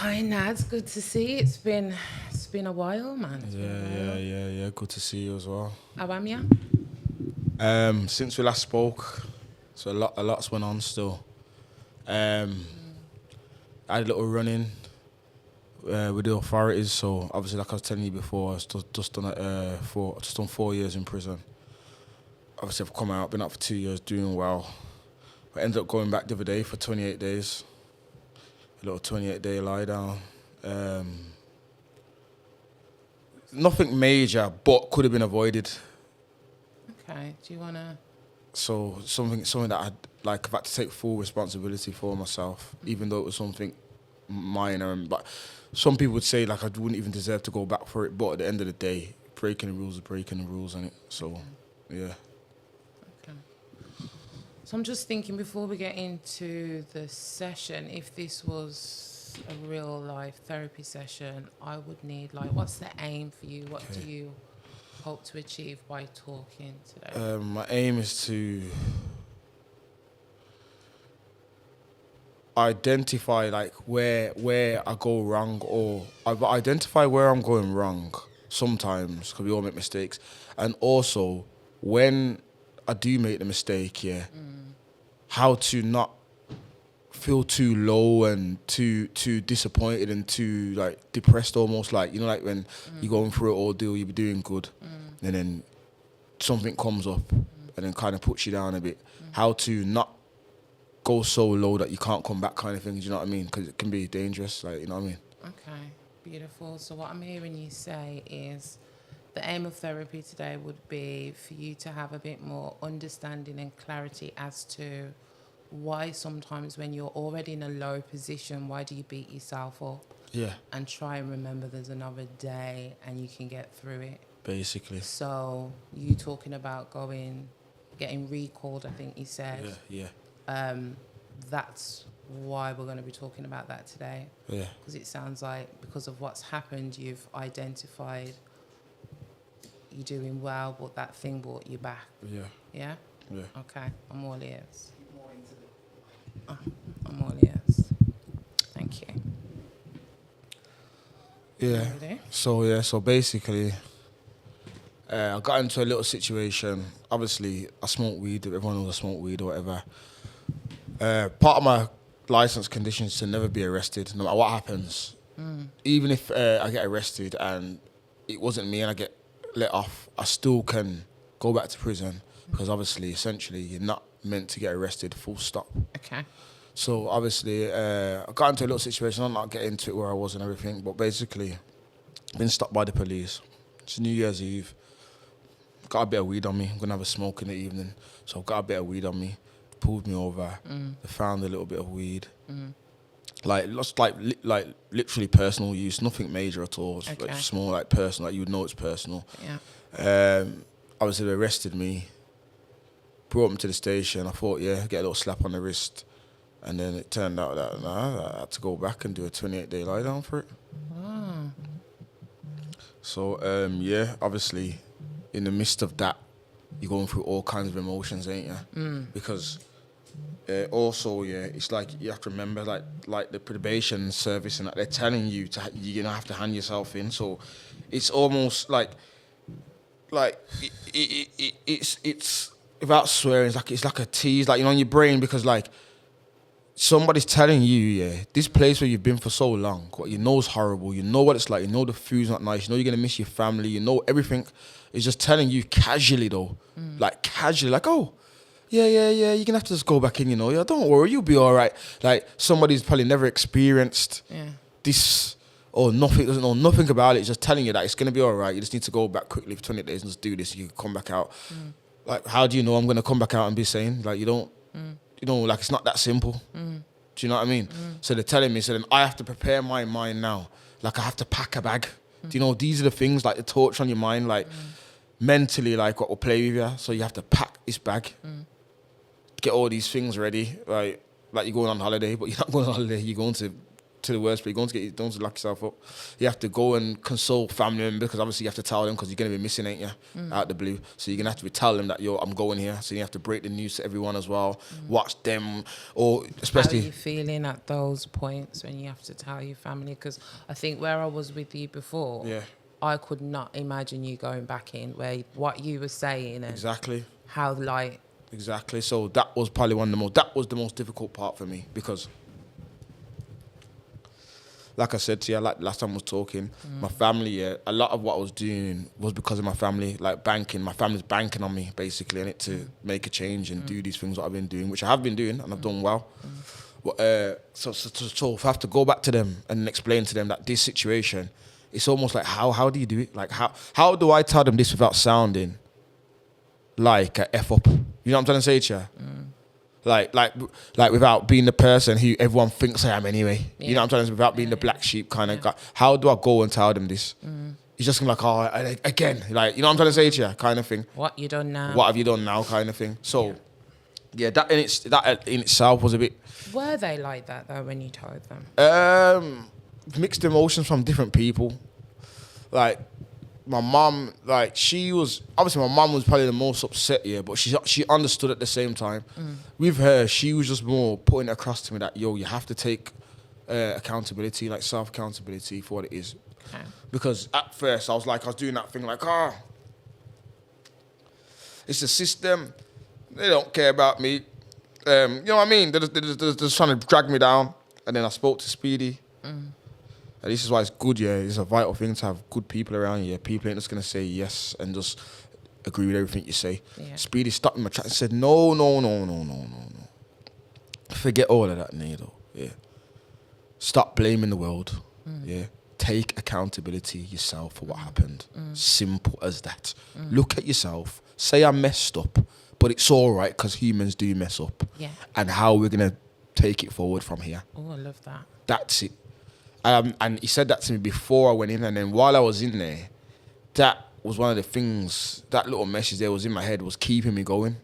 Hi Nads, good to see you. It's been a while, man. Yeah. Good to see you as well. How am you? Since we last spoke, so a lot's went on still. I had a little run-in with the authorities. So obviously, like I was telling you before, I was just done 4 years in prison. Obviously, I've come out, been out for 2 years, doing well. I ended up going back the other day for 28 days. A little 28-day lie down. Nothing major, but could have been avoided. Okay. Do you wanna? So something that I've had to take full responsibility for myself, even though it was something minor. But some people would say like I wouldn't even deserve to go back for it. But at the end of the day, breaking the rules is breaking the rules, innit? So, yeah. Okay. So I'm just thinking before we get into the session, if this was a real life therapy session, I would need what's the aim for you? What do you hope to achieve by talking today? My aim is to identify where I go wrong, or identify where I'm going wrong sometimes, because we all make mistakes, and also when I do make the mistake, how to not feel too low and too disappointed and too depressed, almost like when you're going through an ordeal, you be doing good, and then something comes up and then kind of puts you down a bit. How to not go so low that you can't come back, kind of thing. Do you know what I mean? Because it can be dangerous. You know what I mean? Okay, beautiful. So what I'm hearing you say is the aim of therapy today would be for you to have a bit more understanding and clarity as to why sometimes when you're already in a low position, why do you beat yourself up? Yeah. And try and remember there's another day and you can get through it. Basically. So you talking about getting recalled, I think you said. Yeah. That's why we're going to be talking about that today. Yeah. Because it sounds like because of what's happened, you've identified you're doing well, but that thing brought you back. Yeah. Yeah? Yeah. Okay, I'm all ears. I'm all ears. Thank you. Yeah. Ready? So basically, I got into a little situation. Obviously, I smoke weed. Everyone knows I smoke weed or whatever. Part of my license conditions to never be arrested, no matter what happens. Even if I get arrested and it wasn't me and I get let off, I still can go back to prison because obviously, essentially, you're not meant to get arrested, full stop. Okay. So obviously, I got into a little situation. I'm not getting into it where I was and everything, but basically, been stopped by the police. It's New Year's Eve. Got a bit of weed on me. I'm gonna have a smoke in the evening, so got a bit of weed on me. Pulled me over. They found a little bit of weed. Literally personal use, nothing major at all. It's Okay. small, personal. You would know it's personal. Yeah. Obviously, they arrested me. Brought me to the station. I thought, get a little slap on the wrist. And then it turned out that I had to go back and do a 28-day lie down for it. Oh. So, obviously, in the midst of that, you're going through all kinds of emotions, ain't you? Because also, it's like you have to remember, like the probation service and that, they're telling you you're going to have to hand yourself in. So it's almost like it's without swearing, it's like a tease, in your brain, because somebody's telling you, this place where you've been for so long, what you know is horrible, you know what it's like, you know the food's not nice, you know you're going to miss your family, you know everything is just telling you casually though, oh, yeah, you're going to have to just go back in, don't worry, you'll be all right. Somebody's probably never experienced this or doesn't know nothing about it, it's just telling you that it's going to be all right, you just need to go back quickly for 20 days and just do this, you can come back out. How do you know I'm going to come back out and be sane? You don't... it's not that simple. Do you know what I mean? So they're telling me, so then I have to prepare my mind now. I have to pack a bag. Do you know, these are the things, the torch on your mind, mentally, what will play with you. So you have to pack this bag, get all these things ready, like you're going on holiday, but you're not going on holiday, you're going to to the worst place. You're going to lock yourself up. You have to go and consult family members because obviously you have to tell them because you're going to be missing, ain't you? Out the blue. So you're going to have to tell them that, yo, I'm going here. So you have to break the news to everyone as well. Watch them, or especially... How are you feeling at those points when you have to tell your family? Because I think where I was with you before, I could not imagine you going back in where what you were saying and exactly how like... Exactly. So that was probably that was the most difficult part for me because... Like I said to you, like last time I was talking, my family, a lot of what I was doing was because of my family, like banking. My family's banking on me, basically, in it to make a change and do these things that I've been doing, which I have been doing, and I've done well. But, so if I have to go back to them and explain to them that this situation, it's almost like, how do you do it? Like, how do I tell them this without sounding like a F up? You know what I'm trying to say to you? Like without being the person who everyone thinks I am anyway. Yeah. You know what I'm trying to say? Without being the black sheep kind of guy. How do I go and tell them this? It's just like, oh, again, like, you know what I'm trying to say to you, kind of thing. What you done now? What have you done now, kind of thing. So, that in itself was a bit... Were they like that, though, when you told them? Mixed emotions from different people. Like, my mum, like, she was... Obviously, my mum was probably the most upset, but she understood at the same time. With her, she was just more putting it across to me that, yo, you have to take accountability, like self-accountability for what it is. Okay. Because at first, I was doing that thing like, it's the system. They don't care about me. You know what I mean? They're just trying to drag me down. And then I spoke to Speedy. And this is why it's good, it's a vital thing to have good people around you. People ain't just going to say yes and just agree with everything you say. Yeah. Speedy stopped me in my track and said, no. Forget all of that, Nado. Yeah. Stop blaming the world. Yeah. Take accountability yourself for what happened. Simple as that. Look at yourself. Say I messed up, but it's all right because humans do mess up. Yeah. And how we're going to take it forward from here. Oh, I love that. That's it. And he said that to me before I went in, and then while I was in there, that was one of the things, that little message there was in my head was keeping me going.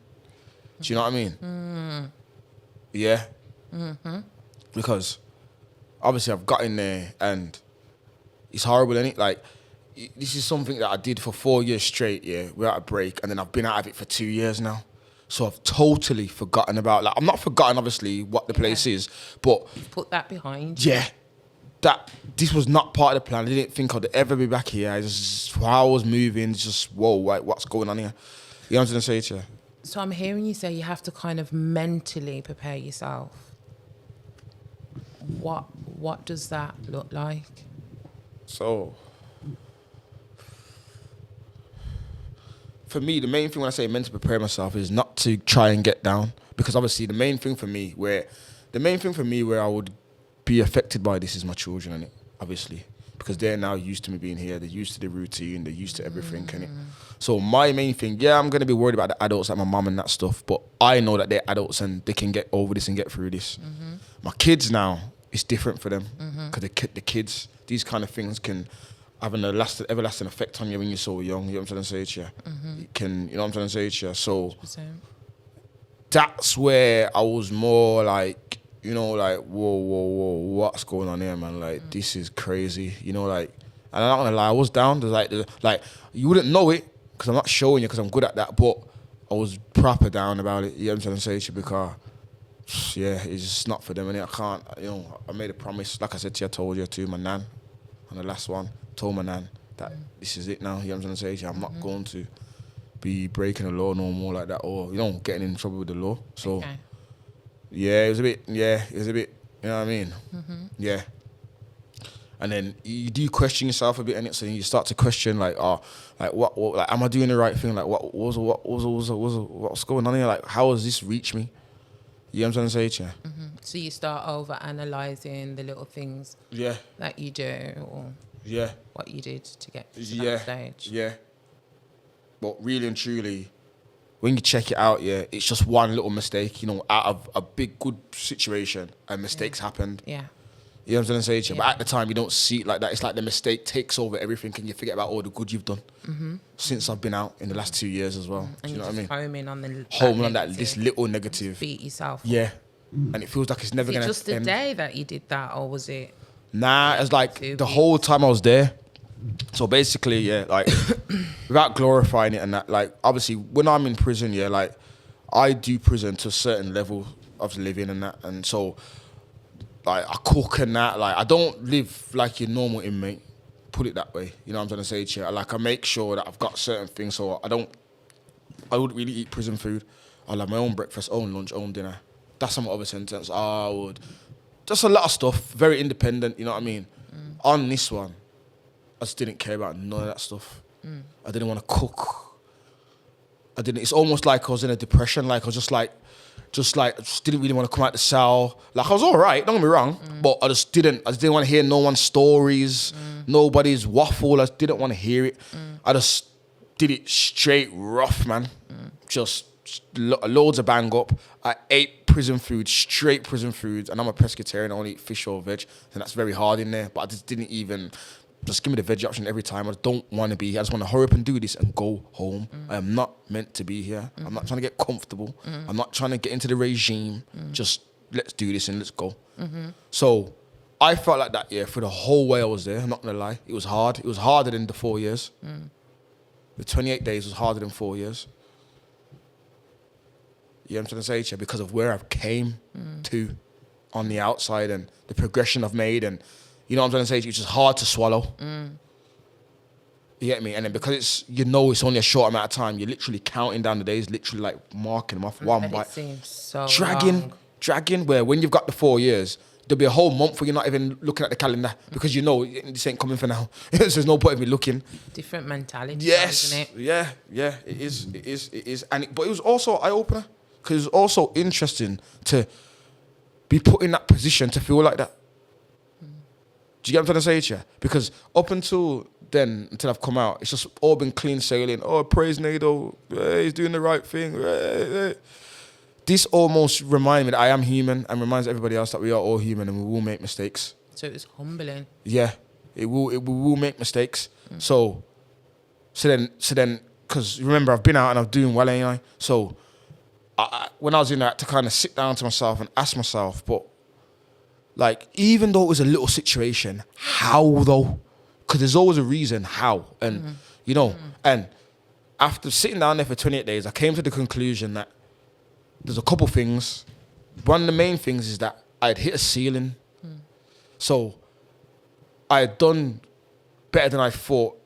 Do you know what I mean? Yeah. Because obviously I've got in there and it's horrible, isn't it? Like, this is something that I did for 4 years straight, without a break, and then I've been out of it for 2 years now. So I've totally forgotten about, like, I'm not forgotten, obviously, what the place is, but... You've put that behind you. Yeah. That this was not part of the plan. I didn't think I'd ever be back here. I just, while I was moving, just, whoa, what's going on here? You know what I'm going to say to you? So I'm hearing you say you have to kind of mentally prepare yourself. What does that look like? So, for me, the main thing when I say mentally prepare myself is not to try and get down. Because obviously the main thing for me where I would be affected by this is my children, innit? Obviously, because they're now used to me being here. They're used to the routine. They're used to everything, innit? So my main thing, I'm gonna be worried about the adults like my mum and that stuff, but I know that they're adults and they can get over this and get through this. My kids now, it's different for them because the kids, these kind of things can have an everlasting effect on you when you're so young. You know what I'm trying to say to you? It can, you know what I'm trying to say to you? So 100%. That's where I was more like, you know, like, whoa, what's going on here, man? Like, this is crazy, you know, like, and I'm not gonna lie, I was down. There's like, you wouldn't know it because I'm not showing you because I'm good at that, but I was proper down about it, you know what I'm trying to say to you, because, it's just not for them, and I can't, you know, I made a promise, like I said to you, I told you to my nan, on the last one, told my nan that this is it now, you know what I'm trying to say to you, I'm not going to be breaking the law no more like that, or, you know, getting in trouble with the law, so... Okay. It was a bit, you know what I mean? Yeah. And then you do question yourself a bit, and so you start to question, like, what, like, am I doing the right thing? Like, what's going on here? Like, how has this reached me? You know what I'm trying to say to you? So you start over-analysing the little things that you do, or what you did to get to that stage. Yeah. But really and truly, when you check it out, it's just one little mistake, you know, out of a big, good situation, and mistakes happened. Yeah. You know what I'm trying to say to you? But at the time, you don't see it like that. It's like the mistake takes over everything, and you forget about all the good you've done since I've been out in the last 2 years as well. And do you know what I mean? Home on that this little negative. Beat yourself. Yeah. And it feels like it's never going to end. Was it just the day that you did that, or was it... Nah, it's like 2 the weeks. whole time I was there. So basically, yeah, like without glorifying it and that, like obviously when I'm in prison, yeah, like I do prison to a certain level of living and that, and so like I cook and that, like I don't live like your normal inmate, put it that way. You know what I'm trying to say to you? Like I make sure that I've got certain things, so I wouldn't really eat prison food. I'll have my own breakfast, own lunch, own dinner. That's some other sentence. I would just a lot of stuff, very independent. You know what I mean? On this one, I just didn't care about none of that stuff. I didn't want to cook. I didn't. It's almost like I was in a depression. Like I was just didn't really want to come out the cell. Like I was all right, don't get me wrong, but I just didn't want to hear no one's stories, nobody's waffle. I just didn't want to hear it. I just did it straight rough, man. Just loads of bang up. I ate prison food, straight prison food, and I'm a pescatarian. I only eat fish or veg, and that's very hard in there. But I just didn't even. Just give me the veg option every time. I don't want to be here. I just want to hurry up and do this and go home. I am not meant to be here. I'm not trying to get comfortable. I'm not trying to get into the regime. Just let's do this and let's go. So I felt like that, yeah, for the whole way I was there. I'm not going to lie. It was hard. It was harder than the 4 years. The 28 days was harder than 4 years. You know what I'm trying to say to you? Because of where I've came to on the outside and the progression I've made, and you know what I'm trying to say? It's just hard to swallow. You get me? And then because it's only a short amount of time, you're literally counting down the days, literally like marking them off one by. It seems so dragging. Where when you've got the 4 years, there'll be a whole month where you're not even looking at the calendar because you know this ain't coming for now. So there's no point in me looking. different mentality, Yes. isn't it? Yeah. It is. But it was also eye opener because it was also interesting to be put in that position to feel like that. Do you get what I'm trying to say to you? Because up until then, until I've come out, it's just all been clean sailing. Oh, praise Nado. He's doing the right thing. This almost reminds me that I am human and reminds everybody else that we are all human and we will make mistakes. So it was humbling. Yeah, it will make mistakes. So then, because remember, I've been out and I'm doing well, ain't I? So when I was in that, to kind of sit down to myself and ask myself, but like, even though it was a little situation, how though? Because there's always a reason how. And, you know, and after sitting down there for 28 days, I came to the conclusion that there's a couple things. One of the main things is that I had hit a ceiling. So I had done better than I thought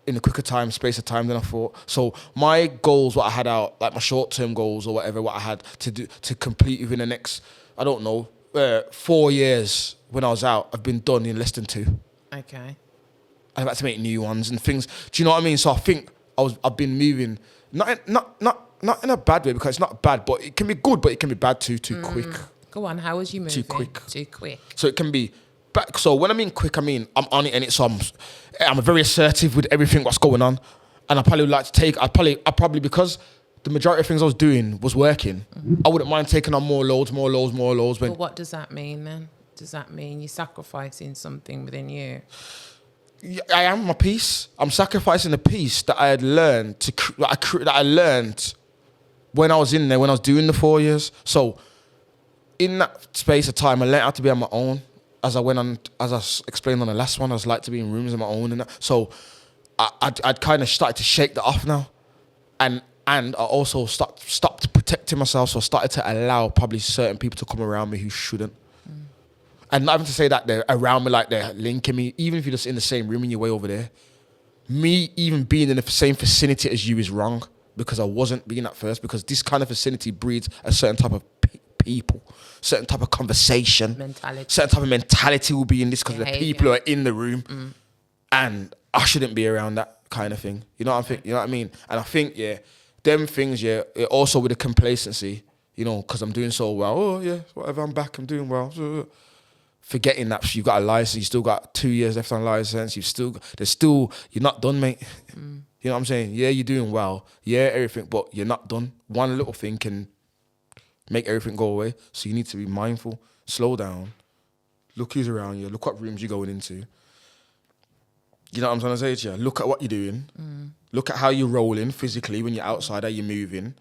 in a quicker space of time than I thought. So my goals, what I had out, like my short-term goals or whatever, what I had to do to complete within the next, I don't know, 4 years when I was out, I've been done in less than 2. Okay. I've had to make new ones and things. Do you know what I mean? So I think I've been moving, not in a bad way, because it's not bad, but it can be good, but it can be bad too quick. Go on, how was you moving? Too quick. So it can be back. So when I mean quick, I mean I'm on it and so I'm very assertive with everything what's going on, and I probably would like to take. I probably because the majority of things I was doing was working. I wouldn't mind taking on more loads. But what does that mean then? Does that mean you're sacrificing something within you? I am my peace. I'm sacrificing the peace that I had learned that I learned when I was in there, when I was doing the 4 years. So in that space of time, I learned how to be on my own. As I went on, as I explained on the last one, I was like to be in rooms on my own and that. So I'd kind of started to shake that off now, and I also stopped protecting myself. So I started to allow probably certain people to come around me who shouldn't. And not having to say that they're around me, like they're linking me, even if you're just in the same room and you're way over there. Me even being in the same vicinity as you is wrong, because I wasn't being at first, because this kind of vicinity breeds a certain type of people, certain type of conversation, certain type of mentality will be in this because the people who are in the room. And I shouldn't be around that kind of thing. You know what I mean? And I think, yeah, them things, yeah, it also with the complacency, you know, because I'm doing so well. Oh, yeah, whatever, I'm back, I'm doing well. Forgetting that you've got a license, you still got 2 years left on license, you're not done, mate. You know what I'm saying? Yeah, you're doing well. Yeah, everything, but you're not done. One little thing can make everything go away. So you need to be mindful, slow down, look who's around you, look what rooms you're going into. You know what I'm trying to say to you? Look at what you're doing. Look at how you're rolling physically when you're outside, how you're moving.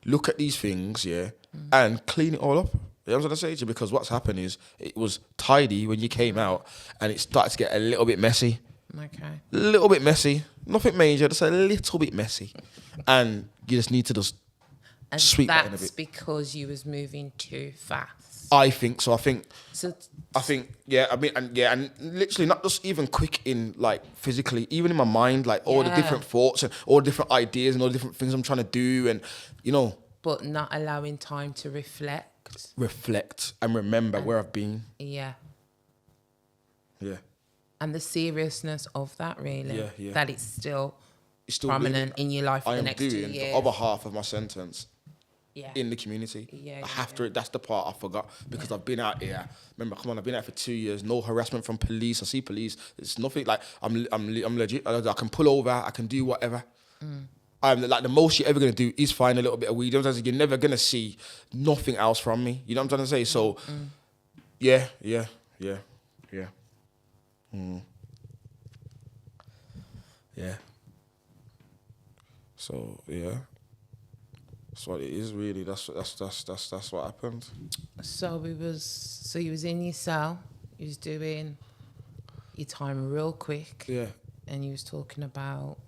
Look at these things, yeah, and clean it all up You know what I'm trying to say to you? Because what's happened is it was tidy when you came out, and it started to get a little bit messy. Okay. A little bit messy. Nothing major, just a little bit messy. And you just need to just And sweep that in a that's bit. because you was moving too fast. I think so. So And literally not just even quick in like physically, even in my mind, like all the Yeah. different thoughts and all the different ideas and all the different things I'm trying to do, and but not allowing time to reflect and remember where I've been. Yeah. Yeah, And the seriousness of that, really. Yeah. That it's still it's still prominent in your life for I the am next 2 doing years. the other half of my sentence Yeah. in the community. Yeah, I have yeah. to. That's the part I forgot because I've been out here. Remember, come on, I've been out for 2 years. No harassment from police. I see police. It's nothing like I'm legit. I can pull over. I can do whatever. I'm like the most you're ever gonna do is find a little bit of weed. You know what I'm saying? You're never gonna see nothing else from me. You know what I'm trying to say? So, yeah. Yeah. So yeah, that's what it is really. That's what happened. So you was in your cell, you was doing your time real quick. Yeah. And you was talking about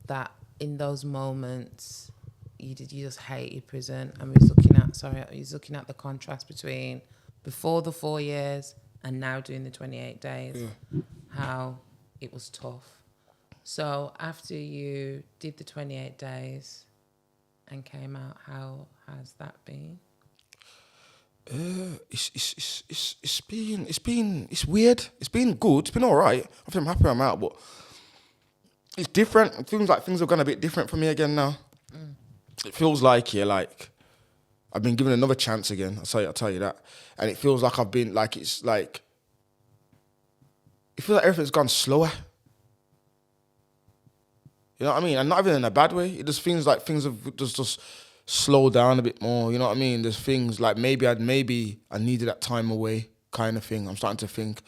that in those moments you just hated prison, and we was looking at the contrast between before the 4 years and now doing the 28 days, how it was tough. So after you did the 28 days and came out, how has that been? It's weird. It's been good. It's been all right. I think I'm happy I'm out, but it's different. It feels like things are gone a bit different for me again now. It feels like I've been given another chance again. I'll tell you that. And it feels like I've been like it feels like everything's gone slower. You know what I mean? And not even in a bad way. It just feels like things have just slowed down a bit more. You know what I mean? There's things like maybe I needed that time away kind of thing. I'm starting to think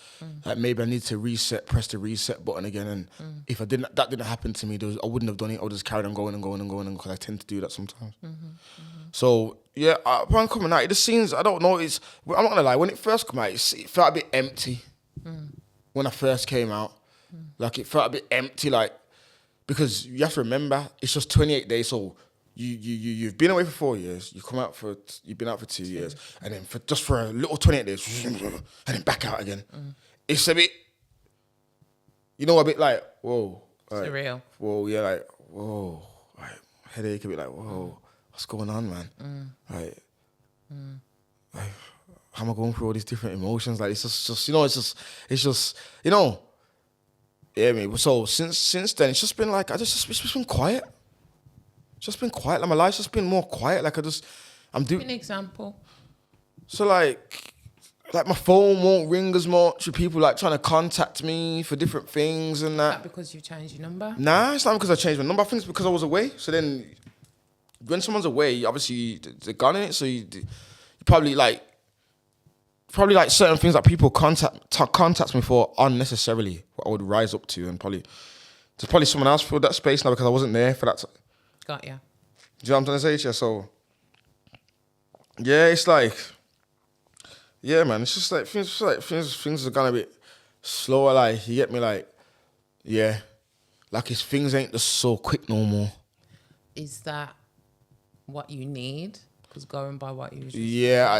like maybe I need to press the reset button again. And if that didn't happen to me, I wouldn't have done it. I would just carried on going because I tend to do that sometimes. So yeah, upon coming out, it just seems, I don't know, I'm not gonna lie, when it first came out, it felt a bit empty. When I first came out, like it felt a bit empty, like, because you have to remember, it's just 28 days, so you've been away for 4 years, you've been out for 2 years, and then for a little 28 days, and then back out again. It's a bit, a bit like, whoa. Like, Surreal. Whoa, yeah, like, whoa. Like, headache, a bit like, whoa, what's going on, man? Like, how am I going through all these different emotions? Like, it's just, yeah, me. So since then, it's just been like, it's just been quiet. It's just been quiet. Like my life's just been more quiet. Like I'm doing. An example. So like my phone won't ring as much. With people like trying to contact me for different things and that. Is that because you changed your number? Nah, it's not because I changed my number. I think it's because I was away. So then, when someone's away, obviously they're gone in it. So you probably like certain things that people contact me for unnecessarily, what I would rise up to, and there's probably someone else filled that space now because I wasn't there for that. Got ya. Do you know what I'm trying to say to you? So, yeah, it's like, yeah, man, it's just like things are gonna be slower. Like you get me, like, yeah, like things ain't just so quick no more. Is that what you need? Because going by what you just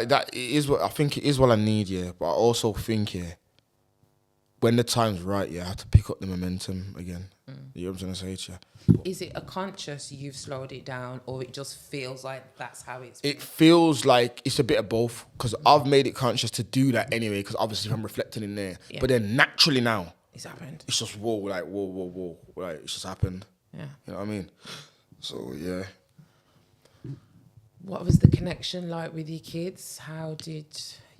that is what I think it is what I need, yeah. But I also think, yeah, when the time's right, yeah, I have to pick up the momentum again. You know what I'm trying to say to you? Is it a conscious you've slowed it down, or it just feels like that's how it's It feels like it's a bit of both, because I've made it conscious to do that anyway, because obviously I'm reflecting in there. Yeah. But then naturally now, it's happened? it's just whoa, like it's just happened. Yeah. You know what I mean? So yeah. What was the connection like with your kids? How did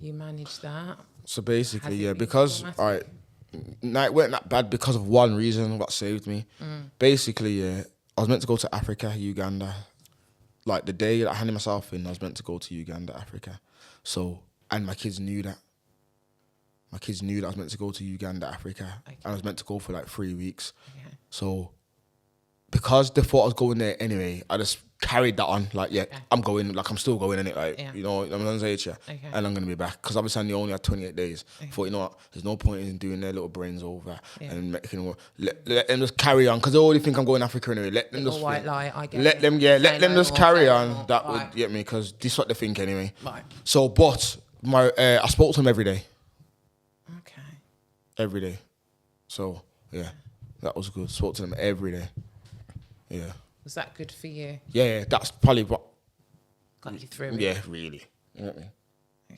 you manage that? So basically, Has it yeah, been because traumatic? it weren't that bad because of one reason what saved me. Basically, yeah, I was meant to go to Africa, Uganda. Like the day that I handed myself in, I was meant to go to Uganda, Africa. So, and my kids knew that. My kids knew that I was meant to go to Uganda, Africa. Okay. And I was meant to go for like 3 weeks. Okay. So, because they thought I was going there anyway, I just carried that on. Like, yeah, Okay. I'm going. Like, I'm still going in it. Like, Yeah. you know, I'm gonna say it, yeah. Okay. And I'm gonna be back because obviously I only had 28 days. Okay. Thought, you know what? There's no point in doing their little brains over Yeah. and making let them just carry on because they already think I'm going Africa anyway. Let them Little just white think. lie, I get Let it. them, yeah, let Say them no just more, carry say no on. more. That Right. would get me because this is what they think anyway. Right. So, but I spoke to him every day. Okay. Every day. So, yeah, that was good. Spoke to them every day. Yeah. Was that good for you? Yeah, that's probably what. Got you through it? Yeah, really. You know what I mean?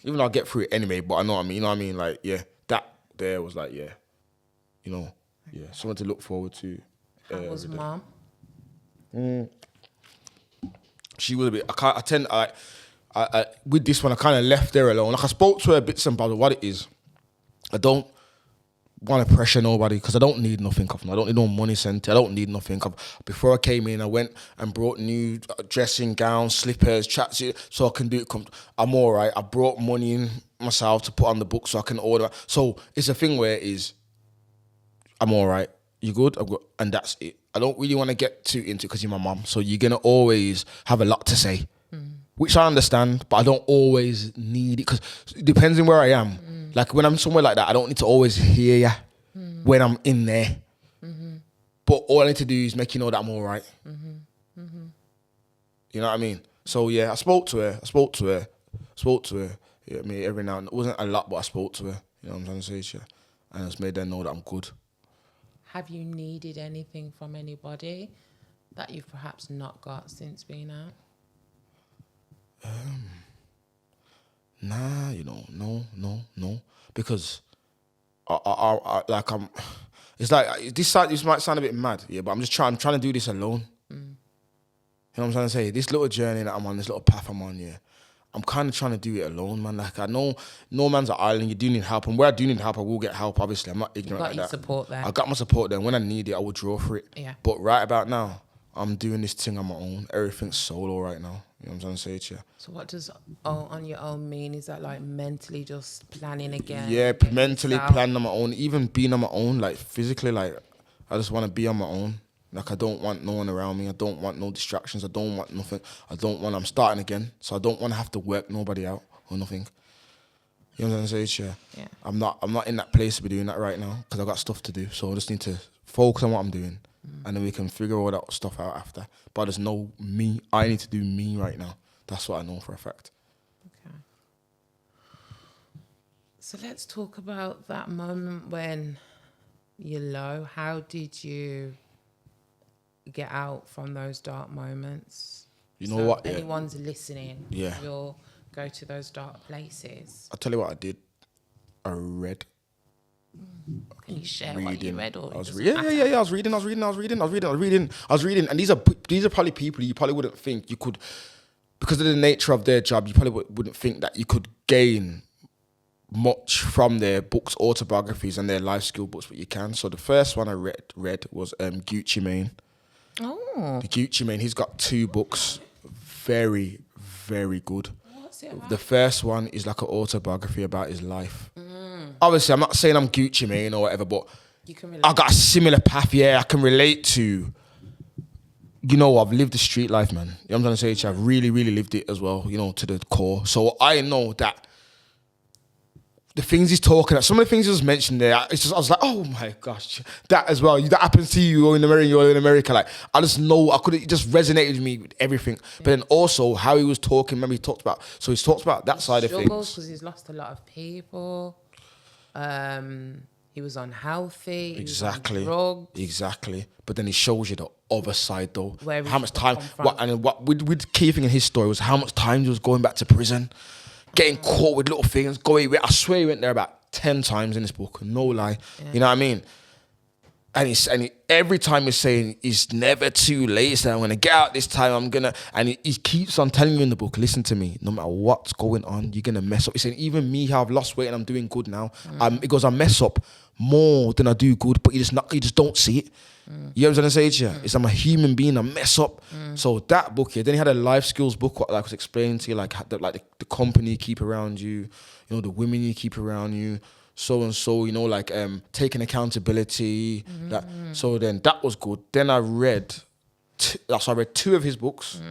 Even though I get through it anyway, but I know what I mean. You know what I mean? Like, yeah, that there was like, yeah, you know, yeah, something to look forward to. How was every day. mom? She was a bit. I with this one, I kind of left her alone. Like I spoke to her bits and about what it is. I don't want to pressure nobody because I don't need nothing of them. I don't need no money sent. I don't need nothing. Before I came in, I went and brought new dressing gowns, slippers, tracksuit, so I can do it. I'm all right. I brought money in myself to put on the book so I can order. So it's a thing where it is, I'm all right. You good? I'm good. And that's it. I don't really want to get too into it because you're my mom. So you're going to always have a lot to say, which I understand, but I don't always need it because it depends on where I am. Like when I'm somewhere like that, I don't need to always hear you when I'm in there. But all I need to do is make you know that I'm all right. You know what I mean? So yeah, I spoke to her. Yeah, I mean, every now and then. It wasn't a lot, but I spoke to her. You know what I'm trying to say? Yeah. And I just made them know that I'm good. Have you needed anything from anybody that you've perhaps not got since being out? Nah, you know, no. Because I like I'm. It's like this might sound a bit mad, yeah, but I'm trying to do this alone. You know what I'm trying to say? This little journey that I'm on, this little path I'm on, yeah. I'm kind of trying to do it alone, man. Like I know no man's an island. You do need help, and where I do need help, I will get help. Obviously, I'm not ignorant. Got like your that. support there. I got my support there. When I need it, I will draw for it. Yeah. But right about now, I'm doing this thing on my own. Everything's solo right now. You know what I'm trying to say to you? So what does on your own mean? Is that like mentally just planning again? Yeah, getting mentally yourself- planning on my own, even being on my own, like physically, like I just want to be on my own. Like I don't want no one around me. I don't want no distractions. I don't want nothing. I'm starting again, so I don't want to have to work nobody out or nothing. You know what I'm saying? Yeah. Yeah. I'm not in that place to be doing that right now because I got stuff to do. So I just need to focus on what I'm doing, and then we can figure all that stuff out after. But there's no me. I need to do me right now. That's what I know for a fact. Okay. So let's talk about that moment when you're low. How did you get out from those dark moments? You know So what? if Yeah. anyone's listening, Yeah. you'll go to those dark places. I'll tell you what I did. I read. Can you share what you read? Or I was just reading. Yeah. I was reading, and these are probably people you probably wouldn't think you could, because of the nature of their job. You probably wouldn't think that you could gain much from their books, autobiographies, and their life skill books, but you can. So the first one I read was Gucci Mane. Oh, The Gucci Mane. He's got 2 books, very, very good. what's it about? The first one is like an autobiography about his life. Obviously, I'm not saying I'm Gucci Mane or whatever, but You can relate. I got a similar path. Yeah, I can relate to. You know, I've lived the street life, man. You know what I'm trying to say to you? I've really, really lived it as well, you know, to the core. So I know that the things he's talking about, some of the things he was mentioned there, it's just, I was like, oh my gosh, that as well. That happens to you you're in America. Like, I just know, it just resonated with me with everything. But then also how he was talking, remember he talked about that side of Struggles things. because he's lost a lot of people. He was unhealthy. Exactly. He was on drugs. Exactly. But then he shows you the other side though. Where how he much time, come from. what with key thing in his story was how much time he was going back to prison, getting caught with little things, I swear he went there about 10 times in this book, no lie. Yeah. You know what I mean? And every time he's saying it's never too late, so I'm gonna get out this time, and he keeps on telling you in the book, listen to me, no matter what's going on, you're gonna mess up. He's saying even me, how I've lost weight and I'm doing good now, it goes, I mess up more than I do good, but you just don't see it. You know what I'm trying to say to you? It's I'm a human being, I mess up. So that book here, then he had a life skills book, what I was explaining to you, like the company you keep around you, you know, the women you keep around you, so and so, you know, like taking accountability. So then that was good. Then I read I read 2 of his books.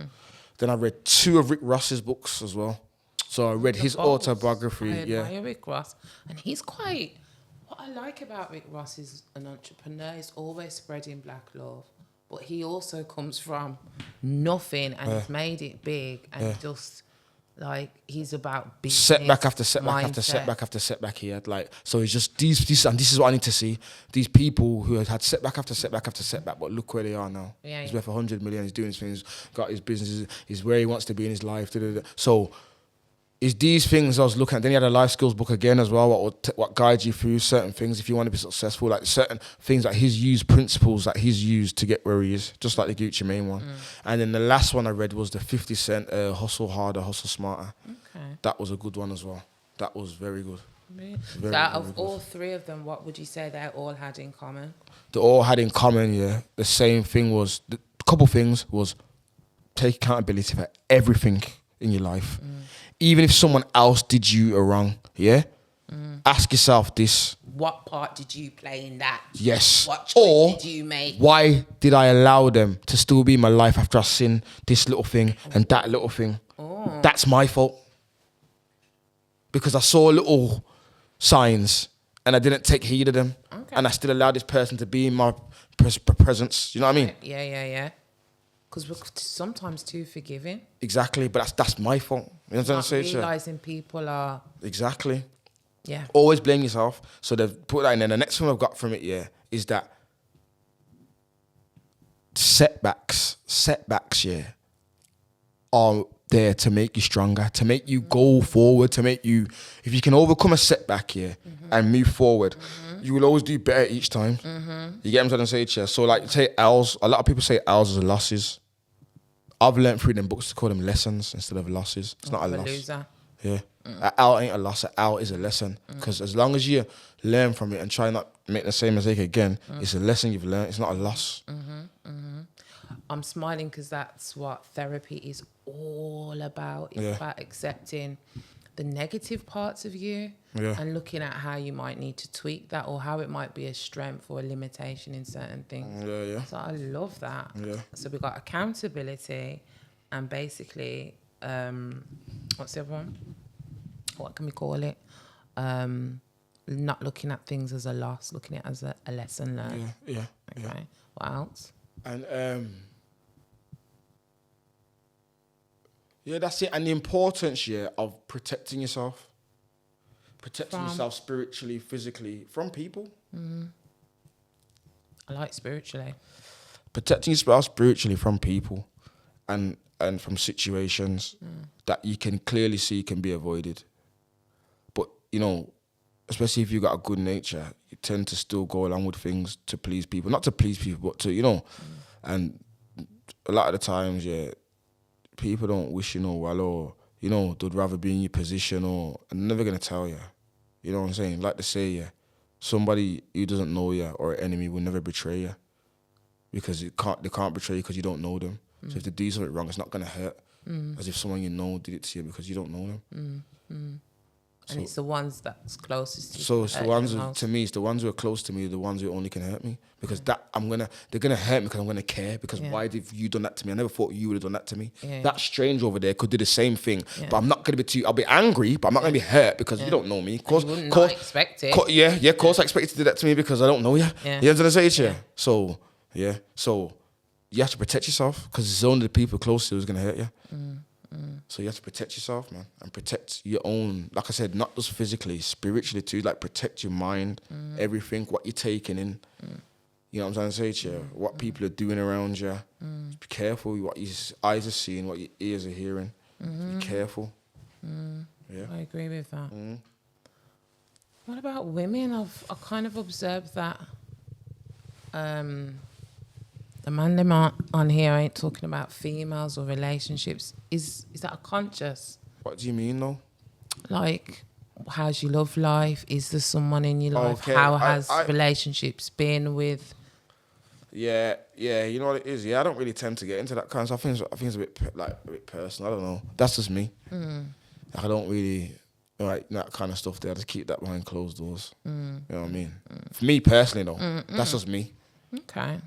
Then I read 2 of Rick Ross's books as well. So I read his autobiography. I admire Rick Ross, and he's quite. What I like about Rick Ross is an entrepreneur. He's always spreading black love, but he also comes from nothing and he's made it big, and just like he's about business, setback after setback after setback after setback he had. Like, so it's just these, and this is what I need to see. These people who had setback after setback after setback, but look where they are now. Yeah, he's worth 100 million. He's doing his things, got his business. He's where he wants to be in his life. So. Is these things I was looking at. Then he had a life skills book again as well, what guides you through certain things if you want to be successful, like certain things that he's used, principles that he's used to get where he is, just like the Gucci Mane one. And then the last one I read was the 50 Cent Hustle Harder, Hustle Smarter. Okay. That was a good one as well. That was very good. So out of all 3 of them, what would you say they all had in common? They all had in common, yeah. The same thing was, a couple things was take accountability for everything in your life. Even if someone else did you a wrong, yeah? Ask yourself this. What part did you play in that? Yes. What choice did you make? Why did I allow them to still be in my life after I sinned this little thing and that little thing? That's my fault. Because I saw little signs and I didn't take heed of them. Okay. And I still allowed this person to be in my presence. You know what I mean? Yeah. Because we're sometimes too forgiving. Exactly, but that's my fault. You know what I'm saying? Realising people are... Exactly. Yeah. Always blame yourself. So they've put that in there. The next thing I've got from it, yeah, is that setbacks, yeah, are there to make you stronger, to make you go forward, to make you... If you can overcome a setback, yeah, and move forward, you will always do better each time. You get what I'm trying to say, Chair? So like, say L's, a lot of people say L's are losses. I've learned through them books to call them lessons instead of losses. It's not a loss. Loser. Yeah. An L ain't a loss, an L is a lesson. Because as long as you learn from it and try not make the same mistake again, it's a lesson you've learned. It's not a loss. I'm smiling because that's what therapy is all about. It's about accepting the negative parts of you and looking at how you might need to tweak that or how it might be a strength or a limitation in certain things. So I love that. So we've got accountability and basically, what's the other one? What can we call it? Not looking at things as a loss, looking at it as a lesson learned. Okay. What else? And that's it. And the importance, of protecting yourself. Protecting yourself spiritually, physically, from people. I like spiritually. Protecting yourself spiritually from people and from situations that you can clearly see can be avoided. But, especially if you've got a good nature, you tend to still go along with things to please people. Not to please people, but to, and a lot of the times, people don't wish you no well, or, they'd rather be in your position, or I'm never going to tell you. You know what I'm saying? Like they say, somebody who doesn't know you or an enemy will never betray you, because they can't betray you because you don't know them. So if they do something wrong, it's not going to hurt as if someone you know did it to you because you don't know them. So, and it's the ones that's closest to you. So it's the ones to me, it's the ones who are close to me, the ones who only can hurt me. Because they're gonna hurt me because I'm gonna care. Because why have you done that to me? I never thought you would have done that to me. That strange over there could do the same thing. But I'm not gonna be I'll be angry, but I'm not gonna be hurt because you don't know me. Course, you would not expect it. Of course I expect you to do that to me because I don't know you. You know what I'm saying? So so you have to protect yourself because it's only the people close to you who's gonna hurt you. So you have to protect yourself, man, and protect your own, like I said, not just physically, spiritually too, like protect your mind, everything, what you're taking in. You know what I'm trying to say to you? What people are doing around you. Be careful what your eyes are seeing, what your ears are hearing. Be careful. Yeah. I agree with that. What about women? I've kind of observed that the man them on here ain't talking about females or relationships. Is that a conscious? What do you mean, though? Like, how's your love life? Is there someone in your life? Okay. How has relationships been with? Yeah, you know what it is. Yeah, I don't really tend to get into that kind of stuff. I think it's a bit personal. I don't know. That's just me. Like, I don't really like that kind of stuff there. I just keep that behind closed doors. You know what I mean? For me personally, though, that's just me. Okay.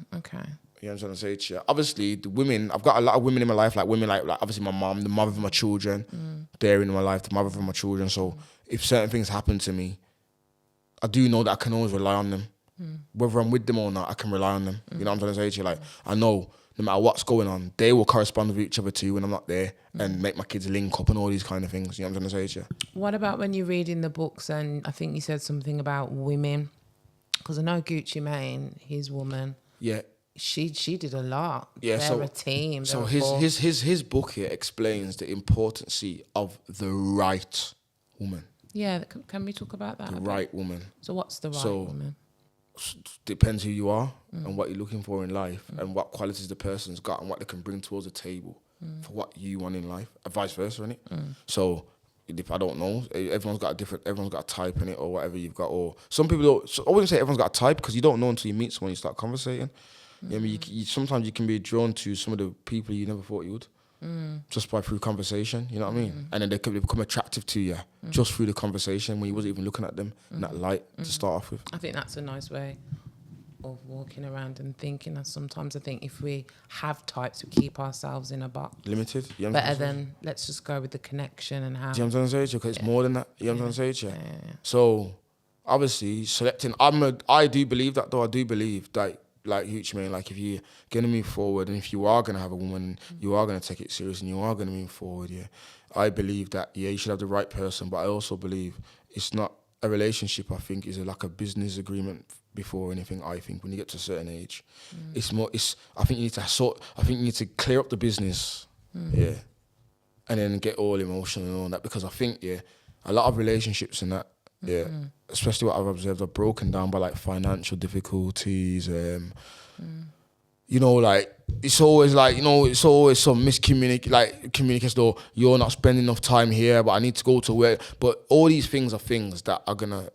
You know what I'm trying to say to you? Obviously, the women, I've got a lot of women in my life, like women like obviously my mom, the mother of my children, they're in my life, the mother of my children. So if certain things happen to me, I do know that I can always rely on them. Whether I'm with them or not, I can rely on them. You know what I'm trying to say to you? Like, I know no matter what's going on, they will correspond with each other too when I'm not there and make my kids link up and all these kind of things. You know what I'm trying to say to you? What about when you're reading the books and I think you said something about women? Because I know Gucci Mane, his woman. Yeah. She did a lot. Yeah, They're a team. So his book here explains the importance of the right woman. Yeah, can we talk about that? The right woman. So what's the right woman? Depends who you are and what you're looking for in life and what qualities the person's got and what they can bring towards the table for what you want in life, and vice versa, innit? So if I don't know, everyone's got a type in it or whatever you've got, or some people don't. So I wouldn't say everyone's got a type because you don't know until you meet someone, you start conversating. You know what I mean, sometimes you can be drawn to some of the people you never thought you would. Just through conversation, you know what I mean? And then they could become attractive to you just through the conversation when you wasn't even looking at them in that light to start off with. I think that's a nice way of walking around and thinking. And sometimes I think if we have types, we keep ourselves in a box. Limited. You know Better than let's just go with the connection and how. Do you know what I'm trying to say to you? Because it's more than that. You know what I'm trying to say to you? So, obviously, selecting... I do believe that, though. I do believe that, like Gucci Mane, like if you're going to move forward and if you are going to have a woman, you are going to take it serious and you are going to move forward, I believe that, you should have the right person, but I also believe it's not a relationship, I think, is like a business agreement before anything, I think, when you get to a certain age. I think you need to clear up the business, and then get all emotional and all that, because I think, a lot of relationships and that, especially what I've observed, are broken down by like financial difficulties. You know, like it's always some communication. Or you're not spending enough time here, but I need to go to work. But all these things are things that are gonna.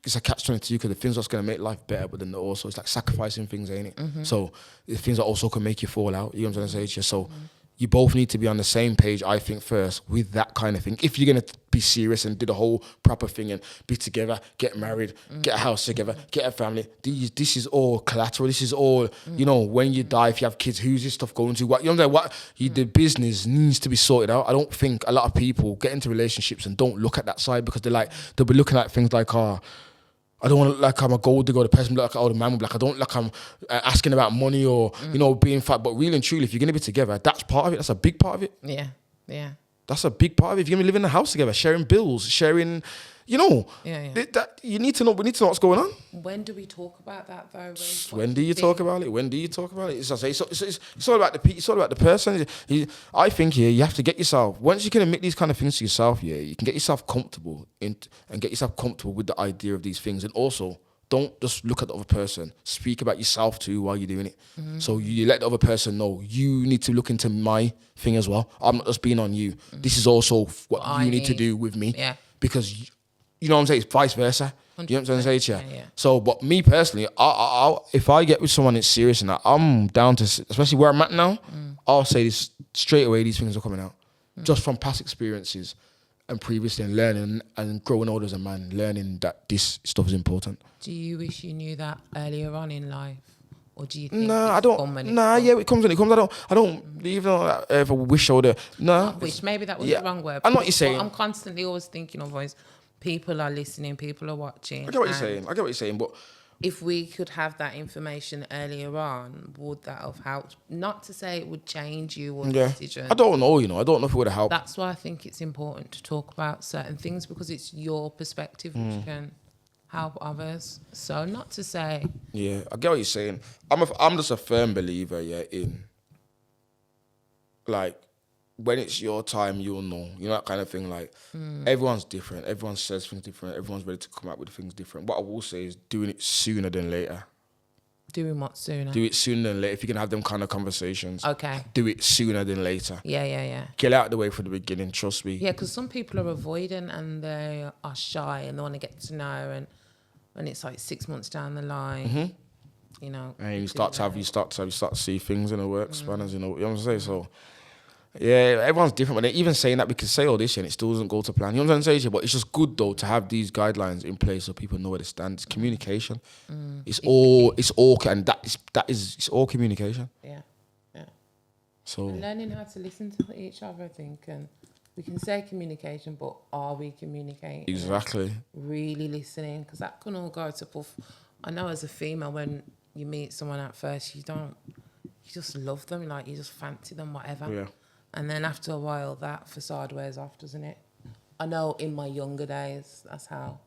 It's a catch-22 because the things that's gonna make life better, but then also it's like sacrificing things, ain't it? So the things that also can make you fall out. You know what I'm trying to say to you? So. You both need to be on the same page, I think, first with that kind of thing. If you're going to be serious and do the whole proper thing and be together, get married, get a house together, get a family, this is all collateral. This is all, when you die, if you have kids, who's this stuff going to? What, you know what I'm saying? The business needs to be sorted out. I don't think a lot of people get into relationships and don't look at that side because they'll be looking at things like, I don't want to look like I'm a gold digger. The person look like, the man will be like, I don't look like I'm asking about money or, being fat. But really and truly, if you're going to be together, that's part of it. That's a big part of it. Yeah. That's a big part of it. If you're going to live in a house together, sharing bills, sharing, Yeah. we need to know what's going on. When do we talk about that though? When do you talk about it? It's all about the person. I think you have to get yourself, once you can admit these kind of things to yourself, you can get yourself comfortable and get yourself comfortable with the idea of these things. And also, don't just look at the other person. Speak about yourself too while you're doing it. So you let the other person know, you need to look into my thing as well. I'm not just being on you. This is also what you need to do with me. Yeah. Because, you know what I'm saying? It's vice versa. You know what I'm saying to you? Yeah. So, but me personally, if I get with someone that's serious and that, I'm down to, especially where I'm at now, I'll say this straight away, these things are coming out. Just from past experiences and previously and learning and growing older as a man, learning that this stuff is important. Do you wish you knew that earlier on in life? Or do you think I don't. It comes when it comes. I don't even ever wish I would. Wish, maybe that was the wrong word. I know what you're saying. I'm constantly always thinking of ways people are listening, people are watching. I get what you're saying. But if we could have that information earlier on, would that have helped? Not to say it would change you or decision. I don't know. I don't know if it would have helped. That's why I think it's important to talk about certain things because it's your perspective which can help others. So not to say. Yeah, I get what you're saying. I'm just a firm believer, in like when it's your time, you'll know. You know that kind of thing. Like everyone's different. Everyone says things different. Everyone's ready to come out with things different. What I will say is doing it sooner than later. Doing what sooner? Do it sooner than later. If you can have them kind of conversations. Okay. Do it sooner than later. Yeah. Get out of the way from the beginning, trust me. Yeah, because some people are avoidant and they are shy and they want to get to know and it's like 6 months down the line, And you start to see things in the work span, as you know what I'm saying. So Yeah, everyone's different. But even saying that, we can say all this and it still doesn't go to plan. You know what I'm saying? But it's just good though to have these guidelines in place so people know where they stand. It's communication. It's all, and it's all communication. Yeah, yeah. So And learning how to listen to each other, I think, and we can say communication, but are we communicating? exactly. Really listening, because that can all go to puff. I know as a female, when you meet someone at first, you just love them, like you just fancy them, whatever. Yeah. And then after a while, that facade wears off, doesn't it? I know in my younger days, that's how.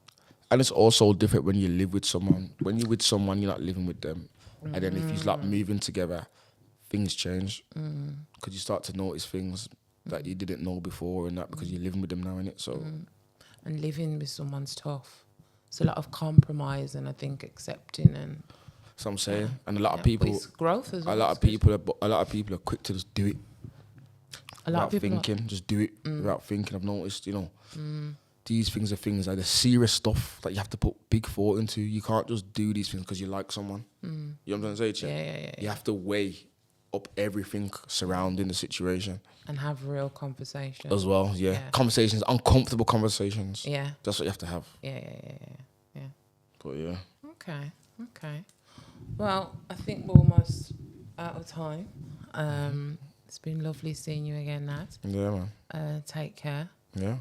And it's also different when you live with someone. When you're with someone, you're not living with them. And then if you're like moving together, things change. Because you start to notice things that you didn't know before and that because you're living with them now, innit? So. And living with someone's tough. It's a lot of compromise and I think accepting and. So I'm saying, and a lot of But people, it's growth as well. a lot of people are quick to just do it. A lot Without of people thinking, just do it without thinking. I've noticed, these things are things like the serious stuff that you have to put big thought into. You can't just do these things because you like someone. You know what I'm trying to say? Yeah. You have to weigh up everything surrounding the situation. And have real conversations. As well, yeah. Conversations, uncomfortable conversations. Yeah. That's what you have to have. Yeah. But yeah. Okay. Well, I think we're almost out of time. It's been lovely seeing you again, Nat. Yeah, man. Take care. Yeah.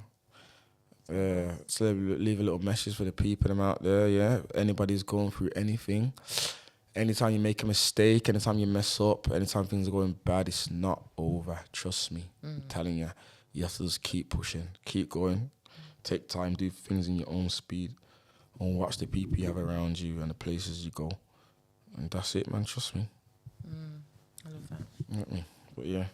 So leave a little message for the people them out there, yeah. Anybody's going through anything. Anytime you make a mistake, anytime you mess up, anytime things are going bad, it's not over. Trust me. I'm telling you. You have to just keep pushing, keep going. Take time, do things in your own speed. And watch the people you have around you and the places you go. And that's it, man. Trust me. I love that. But yeah.